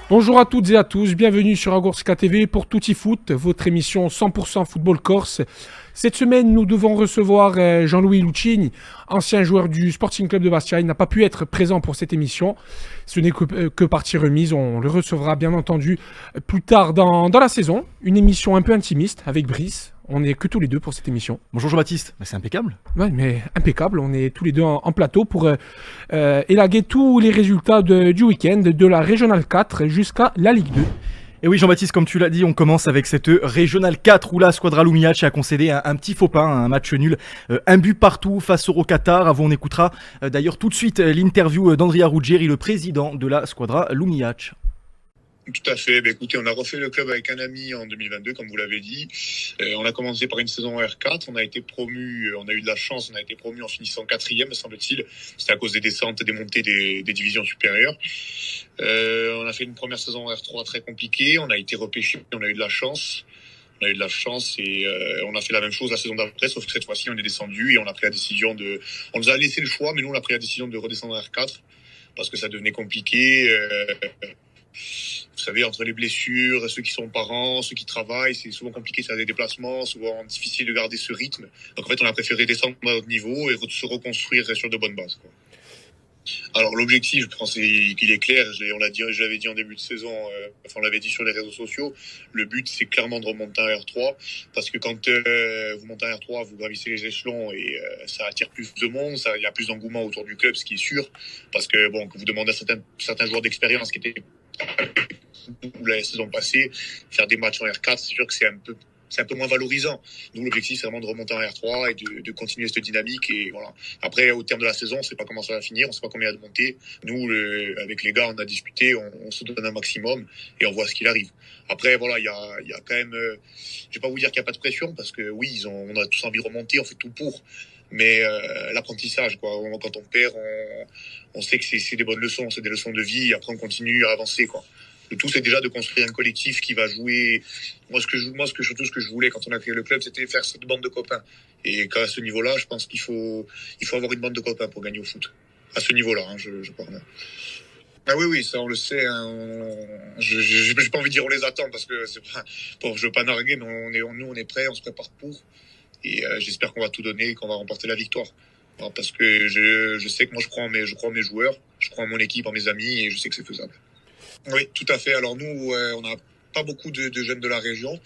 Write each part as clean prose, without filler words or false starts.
Bonjour à toutes et à tous, bienvenue sur Agorska TV pour Tutti Foot, votre émission 100% football corse. Cette semaine, nous devons recevoir Jean-Louis Lucchini, ancien joueur du Sporting Club de Bastia. Il n'a pas pu être présent pour cette émission. Ce n'est que partie remise. On le recevra bien entendu plus tard dans la saison. Une émission un peu intimiste avec Brice. On n'est que tous les deux pour cette émission. Bonjour Jean-Baptiste, c'est impeccable. Ouais, mais impeccable. On est tous les deux en plateau pour élaguer tous les résultats du week-end de la Régionale 4 jusqu'à la Ligue 2. Et oui Jean-Baptiste, comme tu l'as dit, on commence avec cette Régionale 4 où la Squadra Lumiac a concédé un petit faux pas, un match nul, un but partout face au Qatar. Avant, on écoutera d'ailleurs tout de suite l'interview d'Andrea Ruggieri, le président de la Squadra Lumiac. Tout à fait. Écoutez, on a refait le club avec un ami en 2022, comme vous l'avez dit. On a commencé par une saison en R4. On a été promu, on a eu de la chance, on a été promu en finissant 4e, me semble-t-il. C'était à cause des descentes et des montées des divisions supérieures. On a fait une première saison en R3 très compliquée. On a été repêché, on a eu de la chance. On a eu de la chance et on a fait la même chose la saison d'après, sauf que cette fois-ci, on est descendu et on a pris la décision de... On nous a laissé le choix, mais nous, on a pris la décision de redescendre en R4 parce que ça devenait compliqué. Vous savez, entre les blessures, ceux qui sont parents, ceux qui travaillent, c'est souvent compliqué de faire des déplacements, souvent difficile de garder ce rythme. Donc en fait, on a préféré descendre à notre niveau et se reconstruire sur de bonnes bases, quoi. Alors l'objectif, je pense qu'il est clair, je l'avais dit en début de saison, on l'avait dit sur les réseaux sociaux, le but c'est clairement de remonter en R3, parce que quand vous montez en R3, vous gravissez les échelons et ça attire plus de monde, il y a plus d'engouement autour du club, ce qui est sûr, parce que bon, que vous demandez à certains joueurs d'expérience qui étaient la saison passée, faire des matchs en R4, c'est sûr que c'est un peu moins valorisant. Nous, l'objectif, c'est vraiment de remonter en R3 et de continuer cette dynamique. Et voilà. Après, au terme de la saison, on ne sait pas comment ça va finir, on ne sait pas combien il y a de montées. Nous, avec les gars, on a discuté, on se donne un maximum et on voit ce qu'il arrive. Après, voilà, il y a quand même... je vais pas vous dire qu'il n'y a pas de pression, parce que oui, on a tous envie de remonter, on fait tout pour. Mais l'apprentissage, quoi. Quand on perd, on sait que c'est des bonnes leçons, c'est des leçons de vie. Et après, on continue à avancer, quoi. Le tout, c'est déjà de construire un collectif qui va jouer. Surtout ce que je voulais quand on a créé le club, c'était faire cette bande de copains. Et qu'à ce niveau-là, je pense qu'il faut avoir une bande de copains pour gagner au foot. À ce niveau-là, je parle. Ah oui, ça on le sait. Hein. J'ai pas envie de dire on les attend parce que c'est pas. Bon, je veux pas narguer, mais on est prêts, on se prépare pour. Et j'espère qu'on va tout donner et qu'on va remporter la victoire. Alors, parce que je sais que moi je crois en mes joueurs, je crois en mon équipe, en mes amis, et je sais que c'est faisable. Oui, tout à fait. Alors nous, on n'a pas beaucoup de jeunes de la région,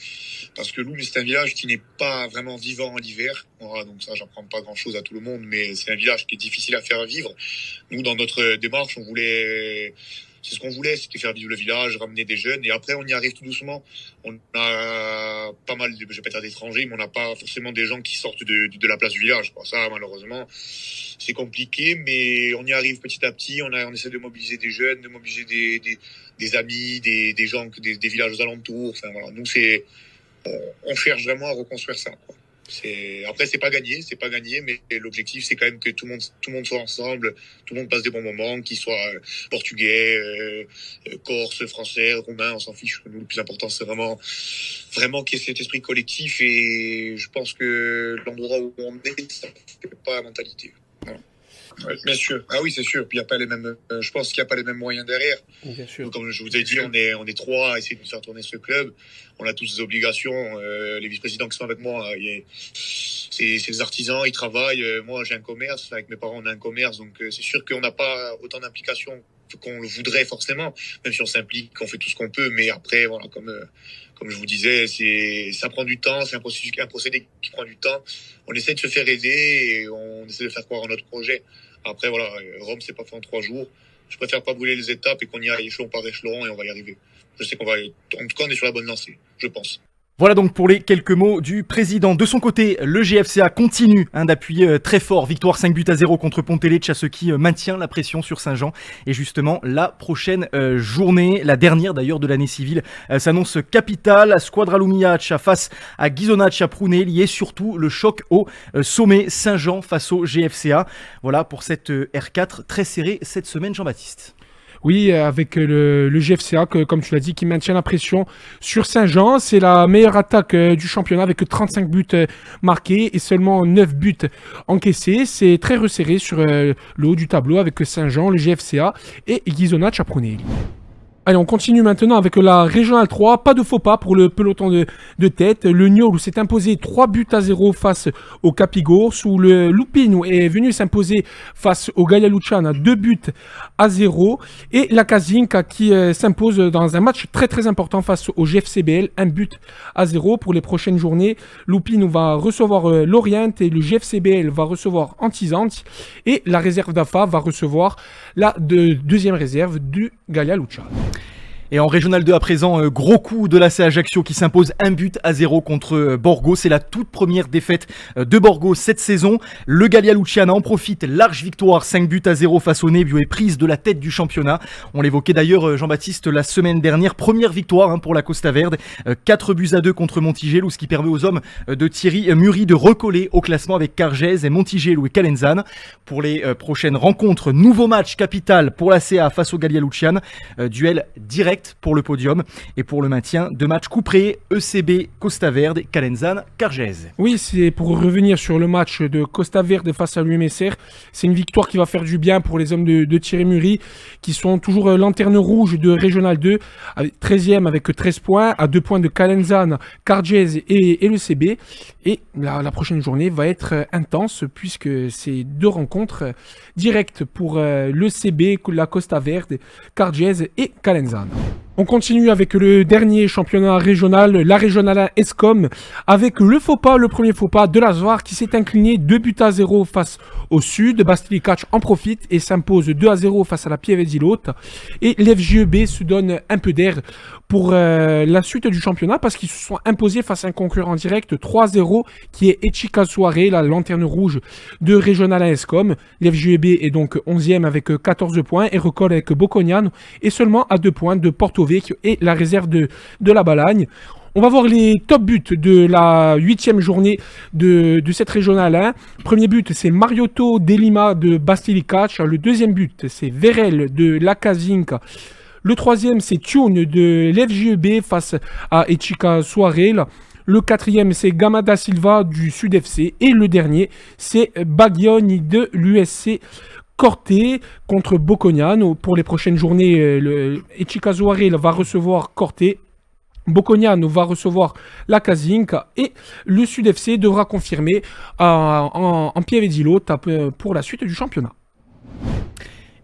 parce que Loum, c'est un village qui n'est pas vraiment vivant en hiver. Voilà, donc ça, j'apprends pas grand-chose à tout le monde, mais c'est un village qui est difficile à faire vivre. Nous, dans notre démarche, c'est ce qu'on voulait, c'était faire vivre le village, ramener des jeunes, et après on y arrive tout doucement. On a pas mal, je vais pas dire d'étrangers, mais on n'a pas forcément des gens qui sortent de la place du village, quoi. Ça, malheureusement, c'est compliqué, mais on y arrive petit à petit. On essaie de mobiliser des jeunes, de mobiliser des amis, des gens, des villages aux alentours. Enfin voilà, nous on cherche vraiment à reconstruire ça, quoi. Après c'est pas gagné, mais l'objectif c'est quand même que tout le monde soit ensemble, tout le monde passe des bons moments, qu'ils soient portugais, corse, français, roumain, on s'en fiche. Nous, le plus important c'est vraiment qu'il y ait cet esprit collectif, et je pense que l'endroit où on est, ça fait pas la mentalité. Voilà. Ouais, bien sûr. Ah oui, c'est sûr. Puis il y a pas les mêmes. Je pense qu'il n'y a pas les mêmes moyens derrière. Bien sûr. Donc, comme je vous ai dit, on est trois à essayer de faire tourner ce club. On a tous des obligations. Les vice-présidents qui sont avec moi, c'est des artisans, ils travaillent. Moi, j'ai un commerce. Avec mes parents, on a un commerce. Donc, c'est sûr qu'on n'a pas autant d'implications qu'on le voudrait forcément. Même si on s'implique, qu'on fait tout ce qu'on peut. Mais après, voilà, comme je vous disais, ça prend du temps. C'est un procédé qui prend du temps. On essaie de se faire aider et on essaie de faire croire en notre projet. Après, voilà, Rome, c'est pas fait en 3 jours. Je préfère pas brûler les étapes et qu'on y aille échelon par échelon, et on va y arriver. Je sais en tout cas, on est sur la bonne lancée, je pense. Voilà donc pour les quelques mots du président. De son côté, le GFCA continue d'appuyer très fort. Victoire 5-0 contre Pontelecce, ce qui maintient la pression sur Saint-Jean. Et justement, la prochaine journée, la dernière d'ailleurs de l'année civile, s'annonce capitale. Squadra Lumiac face à Ghisonaccia à Prunelli, et surtout le choc au sommet, Saint-Jean face au GFCA. Voilà pour cette R4 très serrée cette semaine, Jean-Baptiste. Oui, avec le GFCA, comme tu l'as dit, qui maintient la pression sur Saint-Jean. C'est la meilleure attaque du championnat, avec 35 buts marqués et seulement 9 buts encaissés. C'est très resserré sur le haut du tableau, avec Saint-Jean, le GFCA et Ghisonaccia à Prunelli. Allez, on continue maintenant avec la Régionale 3. Pas de faux pas pour le peloton de tête. Le Niol s'est imposé 3-0 face au Capigors, où le Lupino est venu s'imposer face au Galia Luciana 2-0. Et la Kazinka qui s'impose dans un match très très important face au GFCBL, 1-0 pour les prochaines journées. Lupino va recevoir l'Orient et le GFCBL va recevoir Antizanti. Et la réserve d'AFA va recevoir la deuxième réserve du Galia Luciana. Et en Régional 2 à présent, gros coup de l'AC Ajaccio qui s'impose 1-0 contre Borgo. C'est la toute première défaite de Borgo cette saison. Le Galia Luciana en profite, large victoire, 5-0 face au Nebio et prise de la tête du championnat. On l'évoquait d'ailleurs Jean-Baptiste la semaine dernière, première victoire pour la Costa Verde, 4-2 contre Montigello, ce qui permet aux hommes de Thierry Muri de recoller au classement avec Cargèse, Montigello et Calenzane. Pour les prochaines rencontres, nouveau match capital pour la CA face au Galia Luciana, duel direct pour le podium et pour le maintien de matchs couperés ECB Costa Verde, Calenzane, Cargèse. Oui, c'est pour revenir sur le match de Costa Verde face à l'UMSR. C'est une victoire qui va faire du bien pour les hommes de Thierry Muri qui sont toujours lanterne rouge de Régional 2, 13e avec 13 points, à 2 points de Calenzane, Cargèse et l'ECB. Et la prochaine journée va être intense puisque c'est 2 rencontres directes pour l'ECB, la Costa Verde, Cargèse et Calenzane. On continue avec le dernier championnat régional, la Régionale 1 Escom, avec le premier faux pas de l'Azvar qui s'est incliné 2-0 face au Sud. Bastilicac en profite et s'impose 2-0 face à la Pieve-Zilote. Et l'FGEB se donne un peu d'air pour la suite du championnat parce qu'ils se sont imposés face à un concurrent direct 3-0 qui est Echika Soirée, la lanterne rouge de Régional 1 Escom. L'FGEB est donc 11e avec 14 points et recolle avec Bocconiano et seulement à 2 points de Porto Vecchio et la réserve de la Balagne. On va voir les top buts de la 8e journée de cette Régionale 1. Premier but, c'est Mariotto Delima de Bastilicac. Le deuxième but, c'est Verel de la Kazinka. Le troisième, c'est Tune de l'FGEB face à Echika Soirée. Le quatrième, c'est Gamada Silva du Sud FC. Et le dernier, c'est Baglioni de l'USC Corté contre Bocconiano. Pour les prochaines journées, Echika Soirée va recevoir Corté. Bocconiano va recevoir la Kazinka et le Sud FC devra confirmer en Pieve-Zilote pour la suite du championnat.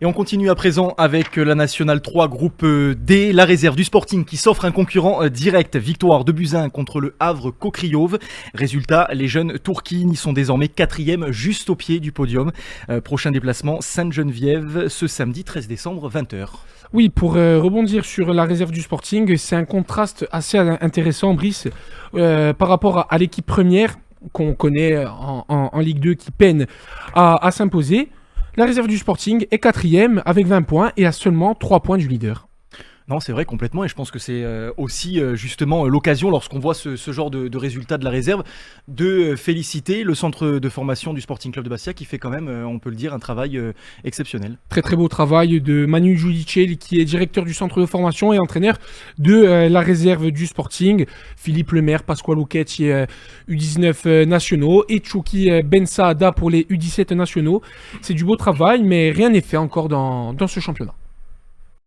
Et on continue à présent avec la Nationale 3 groupe D, la réserve du Sporting qui s'offre un concurrent direct. Victoire de Buzyn contre le Havre Kokriyov. Résultat, les jeunes Tourquines sont désormais 4e juste au pied du podium. Prochain déplacement, Sainte-Geneviève ce samedi 13 décembre 20h. Oui, pour rebondir sur la réserve du Sporting, c'est un contraste assez intéressant, Brice, par rapport à l'équipe première qu'on connaît en Ligue 2 qui peine à s'imposer. La réserve du Sporting est 4e avec 20 points et a seulement 3 points du leader. Non, c'est vrai complètement et je pense que c'est aussi justement l'occasion lorsqu'on voit ce genre de résultats de la réserve de féliciter le centre de formation du Sporting Club de Bastia qui fait quand même, on peut le dire, un travail exceptionnel. Très très beau travail de Manu Giudicelli qui est directeur du centre de formation et entraîneur de la réserve du Sporting. Philippe Lemaire, Pasquale Lucchetti U19 nationaux et Chouki Ben Saada pour les U17 nationaux. C'est du beau travail mais rien n'est fait encore dans ce championnat.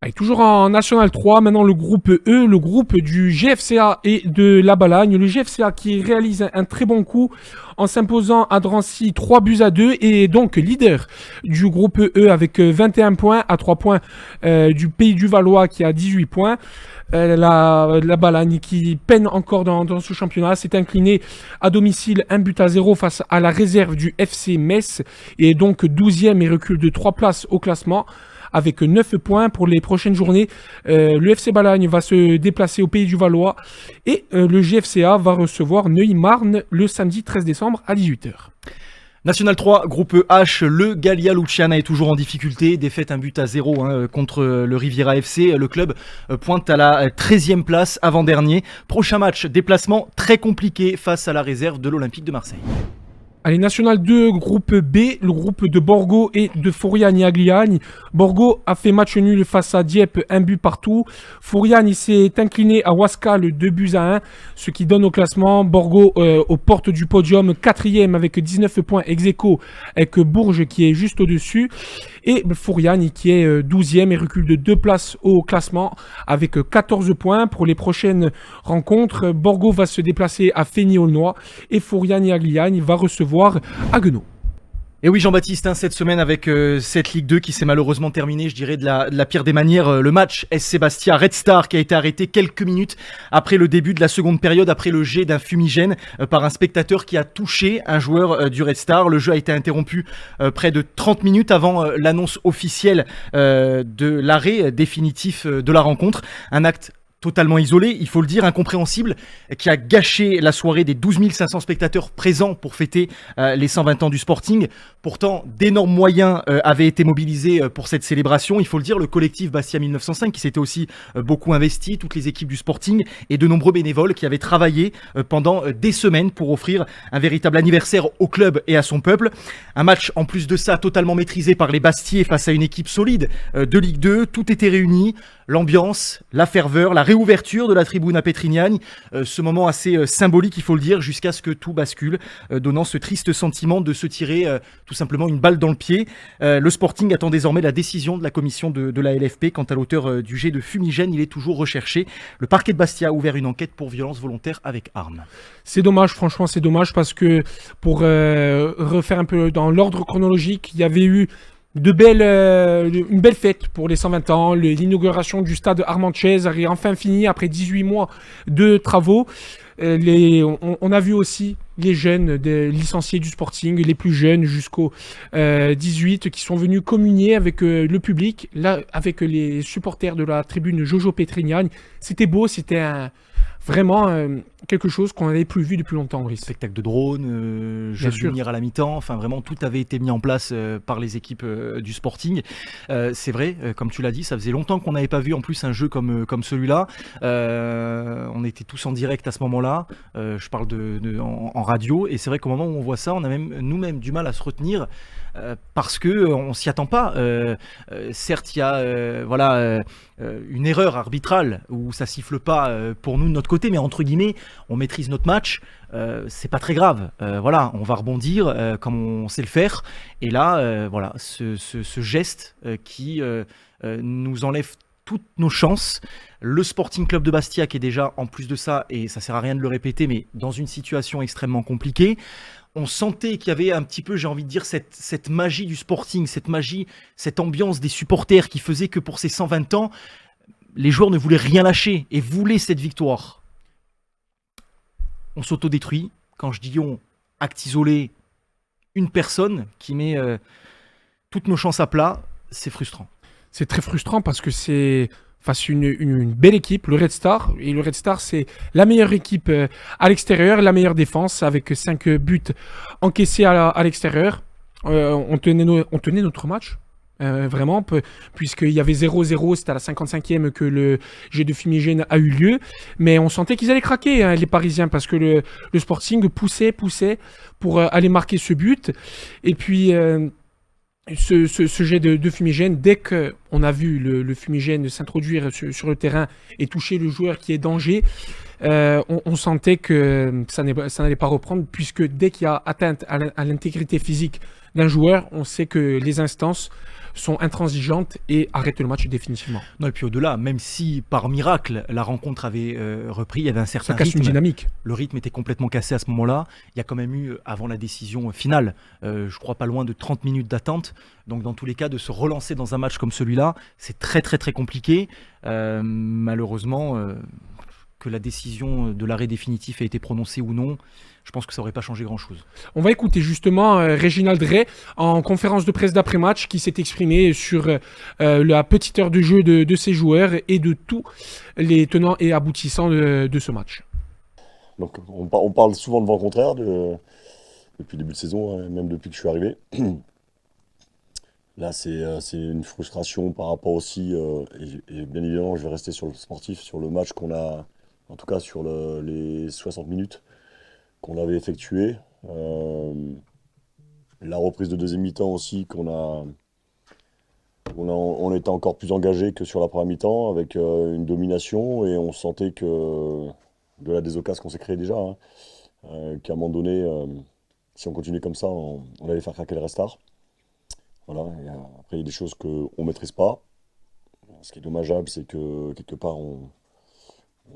Allez, toujours en National 3, maintenant le groupe E, le groupe du GFCA et de la Balagne. Le GFCA qui réalise un très bon coup en s'imposant à Drancy 3-2 et donc leader du groupe E avec 21 points à 3 points du Pays du Valois qui a 18 points. La Balagne qui peine encore dans ce championnat s'est inclinée à domicile 1-0 face à la réserve du FC Metz et donc 12e et recule de 3 places au classement. Avec 9 points pour les prochaines journées. Le FC Balagne va se déplacer au Pays du Valois et le GFCA va recevoir Neuilly-Marne le samedi 13 décembre à 18h. National 3, groupe H, le Galia Luciana est toujours en difficulté, défaite 1-0 contre le Riviera FC. Le club pointe à la 13e place avant-dernier. Prochain match, déplacement très compliqué face à la réserve de l'Olympique de Marseille. Allez, National 2, groupe B, le groupe de Borgo et de Furiani-Agliani. Borgo a fait match nul face à Dieppe, 1 but partout. Furiani s'est incliné à Huasca, 2-1, ce qui donne au classement Borgo aux portes du podium, 4e avec 19 points ex aequo avec Bourges qui est juste au-dessus. Et Fouriani qui est 12e et recule de 2 places au classement avec 14 points. Pour les prochaines rencontres, Borgo va se déplacer à Feigny-Aulnois et Fouriani-Agliagne va recevoir Haguenau. Et oui Jean-Baptiste, cette semaine avec cette Ligue 2 qui s'est malheureusement terminée, je dirais de la pire des manières, le match SC Bastia Red Star qui a été arrêté quelques minutes après le début de la seconde période, après le jet d'un fumigène par un spectateur qui a touché un joueur du Red Star. Le jeu a été interrompu près de 30 minutes avant l'annonce officielle de l'arrêt définitif de la rencontre. Un acte totalement isolé, il faut le dire, incompréhensible, qui a gâché la soirée des 12 500 spectateurs présents pour fêter les 120 ans du Sporting. Pourtant, d'énormes moyens avaient été mobilisés pour cette célébration. Il faut le dire, le collectif Bastia 1905 qui s'était aussi beaucoup investi, toutes les équipes du Sporting et de nombreux bénévoles qui avaient travaillé pendant des semaines pour offrir un véritable anniversaire au club et à son peuple. Un match en plus de ça totalement maîtrisé par les Bastiais face à une équipe solide de Ligue 2. Tout était réuni, l'ambiance, la ferveur, la réouverture de la tribune à Pétrignane, ce moment assez symbolique, il faut le dire, jusqu'à ce que tout bascule, donnant ce triste sentiment de se tirer tout simplement une balle dans le pied. Le Sporting attend désormais la décision de la commission de la LFP quant à l'auteur du jet de fumigène. Il est toujours recherché. Le parquet de Bastia a ouvert une enquête pour violence volontaire avec arme. C'est dommage, franchement, c'est dommage parce que pour refaire un peu dans l'ordre chronologique, il y avait eu une belle fête pour les 120 ans. L'inauguration du stade Armand-Chaise a enfin fini après 18 mois de travaux. On a vu aussi les jeunes des licenciés du Sporting, les plus jeunes jusqu'aux 18, qui sont venus communier avec le public, là, avec les supporters de la tribune Jojo Pétrignane. C'était beau, c'était vraiment quelque chose qu'on n'avait plus vu depuis longtemps, Brice. Spectacle de drone, jeu de lumière à la mi-temps, enfin vraiment tout avait été mis en place par les équipes du Sporting. C'est vrai, comme tu l'as dit, ça faisait longtemps qu'on n'avait pas vu en plus un jeu comme celui-là. On était tous en direct à ce moment-là, je parle en radio, et c'est vrai qu'au moment où on voit ça, on a même nous-mêmes du mal à se retenir. Parce que on s'y attend pas. Certes, il y a une erreur arbitrale où ça siffle pas pour nous de notre côté, mais entre guillemets, on maîtrise notre match. C'est pas très grave. On va rebondir comme on sait le faire. Et là, ce geste qui nous enlève toutes nos chances. Le Sporting Club de Bastia qui est déjà en plus de ça, et ça sert à rien de le répéter, mais dans une situation extrêmement compliquée. On sentait qu'il y avait un petit peu, j'ai envie de dire, cette magie du Sporting, cette magie, cette ambiance des supporters qui faisait que pour ces 120 ans, les joueurs ne voulaient rien lâcher et voulaient cette victoire. On s'autodétruit. Quand je dis on, acte isolé, une personne qui met toutes nos chances à plat, c'est frustrant. C'est très frustrant parce que c'est face à une belle équipe, le Red Star. Et le Red Star, c'est la meilleure équipe à l'extérieur, la meilleure défense, avec 5 buts encaissés à l'extérieur. On tenait notre match, vraiment, puisqu'il y avait 0-0, c'était à la 55e que le jet de fumigène a eu lieu. Mais on sentait qu'ils allaient craquer, les Parisiens, parce que le Sporting poussait pour aller marquer ce but. Et puis ce jet de fumigène, dès qu'on a vu le fumigène s'introduire sur le terrain et toucher le joueur qui est danger, on sentait que ça n'allait pas reprendre, puisque dès qu'il y a atteinte à l'intégrité physique d'un joueur, on sait que les instances sont intransigeantes et arrêtent le match définitivement. Non, et puis au-delà, même si par miracle la rencontre avait repris, il y avait un certain rythme. Ça casse une dynamique. Le rythme était complètement cassé à ce moment-là. Il y a quand même eu, avant la décision finale, je crois pas loin de 30 minutes d'attente. Donc dans tous les cas, de se relancer dans un match comme celui-là, c'est très très très compliqué. Malheureusement, que la décision de l'arrêt définitif ait été prononcée ou non, je pense que ça n'aurait pas changé grand-chose. On va écouter justement Réginald Ray en conférence de presse d'après-match qui s'est exprimé sur la petite heure de jeu de ses joueurs et de tous les tenants et aboutissants de ce match. Donc on parle souvent de vent contraire depuis le début de saison, même depuis que je suis arrivé. Là, c'est une frustration par rapport aussi, et bien évidemment, je vais rester sur le sportif, sur le match qu'on a, en tout cas sur les 60 minutes qu'on avait effectué. La reprise de deuxième mi-temps aussi, on était encore plus engagé que sur la première mi-temps, avec une domination, et on sentait que, de la des occasions qu'on s'est créé déjà, qu'à un moment donné, si on continuait comme ça, on allait faire craquer le Red Star. Voilà. Et, après, il y a des choses qu'on ne maîtrise pas. Ce qui est dommageable, c'est que quelque part, on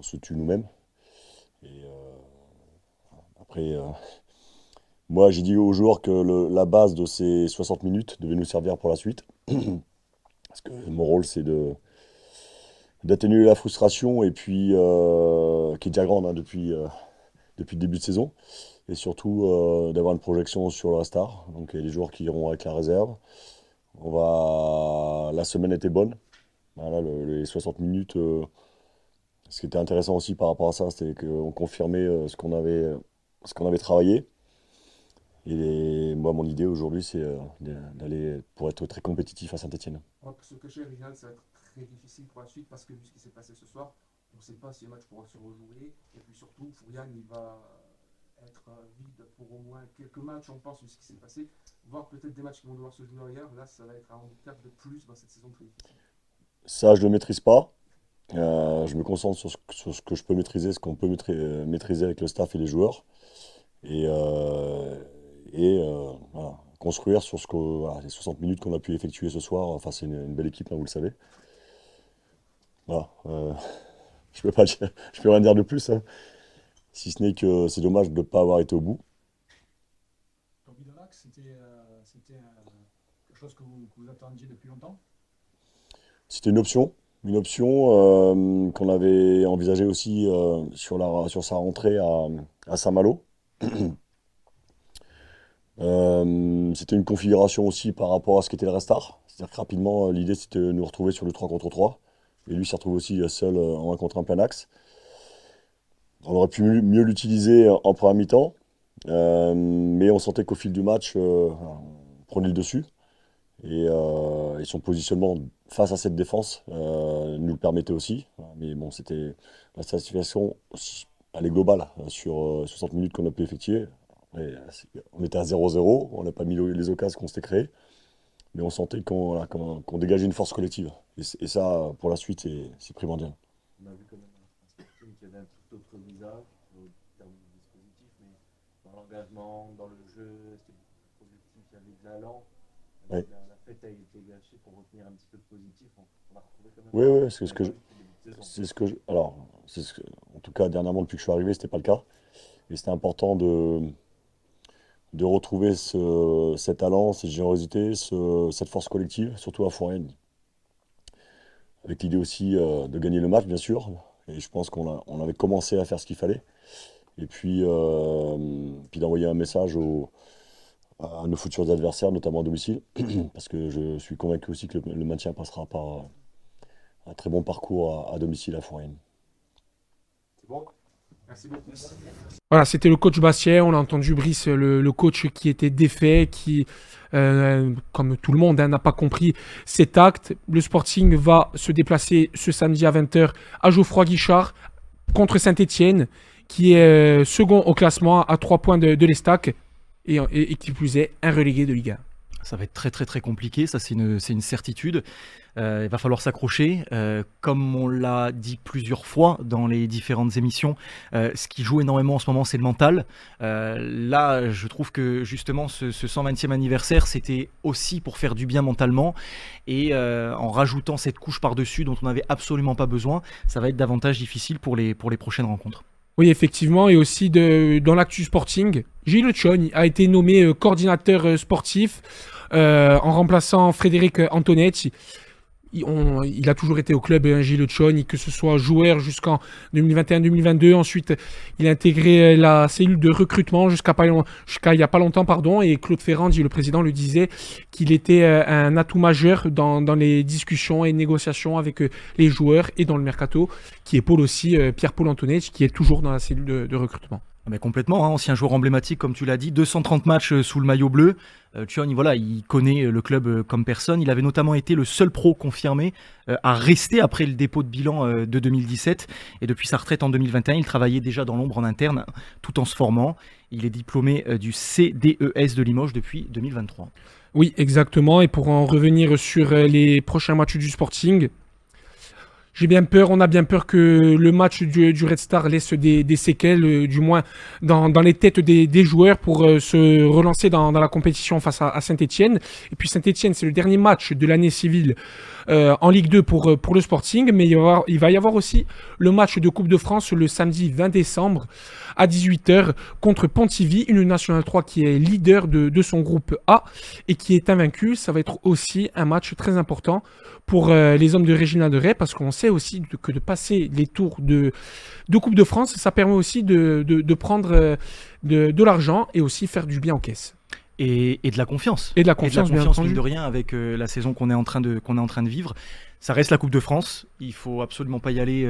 se tue nous-mêmes. Et après, moi, j'ai dit aux joueurs que la base de ces 60 minutes devait nous servir pour la suite. Parce que mon rôle, c'est d'atténuer la frustration, et puis qui est déjà grande, hein, depuis le début de saison. Et surtout d'avoir une projection sur le Star. Donc il y a des joueurs qui iront avec la réserve. La semaine était bonne. Voilà, les 60 minutes. Ce qui était intéressant aussi par rapport à ça, c'était qu'on confirmait ce qu'on avait travaillé. Et moi, mon idée aujourd'hui, c'est d'aller pour être très compétitif à Saint-Etienne. On va se cacher, Real, ça va être très difficile pour la suite parce que vu ce qui s'est passé ce soir, on ne sait pas si le match pourra se rejouer. Et puis surtout, Fourian, il va être vide pour au moins quelques matchs, on pense, vu ce qui s'est passé. Voire peut-être des matchs qui vont devoir se jouer ailleurs. Là, ça va être un handicap de plus dans cette saison très difficile. Ça, je ne le maîtrise pas. Je me concentre sur ce que je peux maîtriser, ce qu'on peut maîtriser avec le staff et les joueurs. Et, voilà, construire sur voilà, les 60 minutes qu'on a pu effectuer ce soir. Enfin, c'est une belle équipe, hein, vous le savez. Voilà. Je peux rien dire de plus, hein. Si ce n'est que c'est dommage de ne pas avoir été au bout. Ton Bidonac, c'était quelque chose que vous attendiez depuis longtemps? C'était une option. Une option qu'on avait envisagée aussi sur sa rentrée à Saint-Malo. C'était une configuration aussi par rapport à ce qu'était le Restart. C'est-à-dire que rapidement, l'idée c'était de nous retrouver sur le 3 contre 3. Et lui s'est retrouvé aussi seul en 1 contre 1 plein axe. On aurait pu mieux l'utiliser en première mi-temps, mais on sentait qu'au fil du match, on prenait le dessus. Et son positionnement face à cette défense nous le permettait aussi. Mais bon, c'était la satisfaction, elle est globale sur 60 minutes qu'on a pu effectuer. Après, on était à 0-0, on n'a pas mis les occasions qu'on s'était créées, mais on sentait qu'on dégageait une force collective. Et ça, pour la suite, c'est primordial. On a vu quand même un Sporting qui avait un tout autre visage au terme du dispositif, mais dans l'engagement, dans le jeu, c'était beaucoup plus positif, il y avait de l'allant. Ouais. La fête a été gâchée pour retenir un petit peu de positif. On a retrouvé quand même. Oui, en tout cas, dernièrement, depuis que je suis arrivé, c'était pas le cas. Et c'était important de retrouver cet talent, cette générosité, cette force collective, surtout à Fourian. Avec l'idée aussi de gagner le match, bien sûr. Et je pense qu'on avait commencé à faire ce qu'il fallait. Et puis d'envoyer un message à nos futurs adversaires, notamment à domicile. Parce que je suis convaincu aussi que le maintien passera par un très bon parcours à domicile à Fourian. C'est bon. Merci beaucoup. Voilà, c'était le coach Bastien. On a entendu Brice, le coach qui était défait, qui, comme tout le monde, n'a pas compris cet acte. Le Sporting va se déplacer ce samedi à 20h à Geoffroy-Guichard contre Saint-Etienne, qui est second au classement à 3 points de l'Estac et qui plus est un relégué de Ligue 1. Ça va être très très très compliqué, ça c'est une certitude. Il va falloir s'accrocher. Comme on l'a dit plusieurs fois dans les différentes émissions, ce qui joue énormément en ce moment, c'est le mental. Là, je trouve que justement ce 120e anniversaire, c'était aussi pour faire du bien mentalement. Et en rajoutant cette couche par-dessus dont on n'avait absolument pas besoin, ça va être davantage difficile pour les prochaines rencontres. Oui, effectivement, et aussi dans l'actu Sporting, Gilles Chon a été nommé coordinateur sportif en remplaçant Frédéric Antonetti. Il a toujours été au club, Gilles Chon, que ce soit joueur jusqu'en 2021-2022. Ensuite, il a intégré la cellule de recrutement jusqu'à il n'y a pas longtemps, et Claude Ferrand, le président, le disait qu'il était un atout majeur dans les discussions et négociations avec les joueurs et dans le mercato, qui épaule aussi Pierre-Paul Antonetti, qui est toujours dans la cellule de recrutement. Mais complètement, hein, ancien joueur emblématique comme tu l'as dit, 230 matchs sous le maillot bleu. Chon, voilà, il connaît le club comme personne. Il avait notamment été le seul pro confirmé à rester après le dépôt de bilan de 2017. Et depuis sa retraite en 2021, il travaillait déjà dans l'ombre en interne tout en se formant. Il est diplômé du CDES de Limoges depuis 2023. Oui, exactement. Et pour en revenir sur les prochains matchs du Sporting, J'ai bien peur, on a bien peur que le match du Red Star laisse des séquelles, du moins dans les têtes des joueurs pour se relancer dans la compétition face à Saint-Etienne. Et puis Saint-Etienne, c'est le dernier match de l'année civile en Ligue 2 pour le Sporting, mais il va y avoir aussi le match de Coupe de France le samedi 20 décembre à 18h contre Pontivy, une Nationale 3 qui est leader de son groupe A et qui est invaincu. Ça va être aussi un match très important pour les hommes de Régina de Ray, parce qu'on sait aussi que de passer les tours de Coupe de France, ça permet aussi de prendre de l'argent et aussi faire du bien aux caisses. Et de la confiance. Et de la confiance, bien entendu. Mine de rien, avec la saison qu'on est en train de vivre. Ça reste la Coupe de France. Il faut absolument pas y aller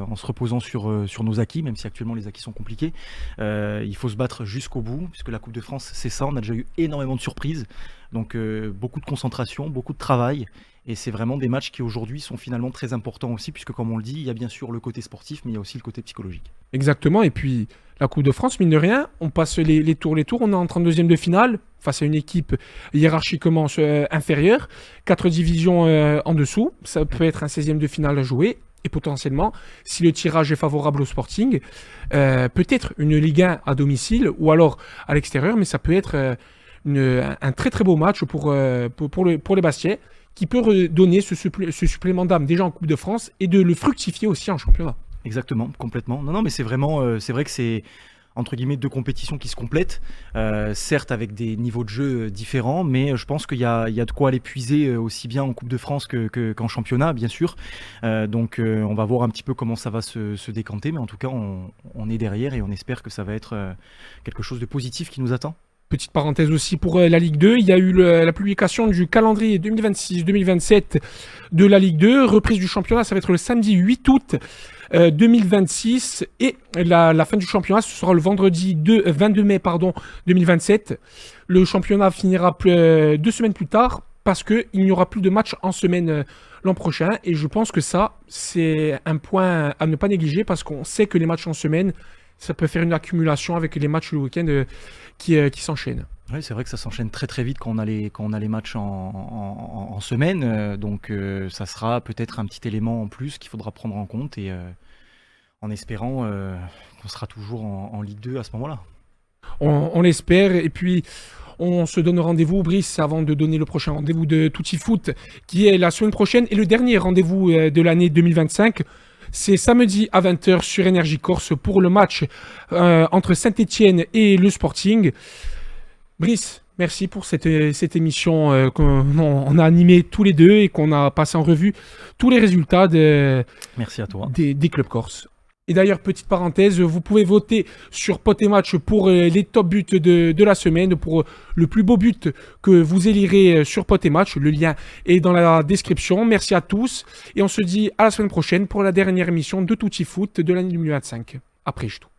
en se reposant sur nos acquis, même si actuellement les acquis sont compliqués. Il faut se battre jusqu'au bout, puisque la Coupe de France, c'est ça. On a déjà eu énormément de surprises. Donc beaucoup de concentration, beaucoup de travail. Et c'est vraiment des matchs qui aujourd'hui sont finalement très importants aussi, puisque comme on le dit, il y a bien sûr le côté sportif, mais il y a aussi le côté psychologique. Exactement. Et puis la Coupe de France, mine de rien, on passe les tours. On est en 32e de finale face à une équipe hiérarchiquement inférieure, 4 divisions en dessous. Ça peut être un 16e de finale à jouer. Et potentiellement, si le tirage est favorable au Sporting, peut-être une Ligue 1 à domicile ou alors à l'extérieur, mais ça peut être un très très beau match pour les Bastiais, qui peut redonner ce supplément d'âme déjà en Coupe de France et de le fructifier aussi en championnat. Exactement, complètement. Non, mais c'est vraiment, c'est vrai que c'est entre guillemets deux compétitions qui se complètent, certes avec des niveaux de jeu différents, mais je pense qu'il y a de quoi aller puiser aussi bien en Coupe de France qu'en championnat, bien sûr. Donc on va voir un petit peu comment ça va se décanter, mais en tout cas on est derrière et on espère que ça va être quelque chose de positif qui nous attend. Petite parenthèse aussi pour la Ligue 2, il y a eu la publication du calendrier 2026-2027 de la Ligue 2. Reprise du championnat, ça va être le samedi 8 août 2026 et la fin du championnat, ce sera le vendredi 22 mai 2027. Le championnat finira 2 semaines plus tard parce qu'il n'y aura plus de matchs en semaine l'an prochain. Et je pense que ça, c'est un point à ne pas négliger parce qu'on sait que les matchs en semaine, ça peut faire une accumulation avec les matchs le week-end qui s'enchaînent. Oui, c'est vrai que ça s'enchaîne très très vite quand on a les matchs en semaine. Donc ça sera peut-être un petit élément en plus qu'il faudra prendre en compte et en espérant qu'on sera toujours en Ligue 2 à ce moment-là. On l'espère. Et puis on se donne rendez-vous, Brice, avant de donner le prochain rendez-vous de Tutti Foot qui est la semaine prochaine et le dernier rendez-vous de l'année 2025. C'est samedi à 20h sur Énergie Corse pour le match entre Saint-Etienne et le Sporting. Brice, merci pour cette émission qu'on a animée tous les deux et qu'on a passé en revue tous les résultats Merci à toi. des clubs corses. Et d'ailleurs, petite parenthèse, vous pouvez voter sur Pot et Match pour les top buts de la semaine, pour le plus beau but que vous élirez sur Pot et Match. Le lien est dans la description. Merci à tous et on se dit à la semaine prochaine pour la dernière émission de Tutti Foot de l'année 2025. Après tout.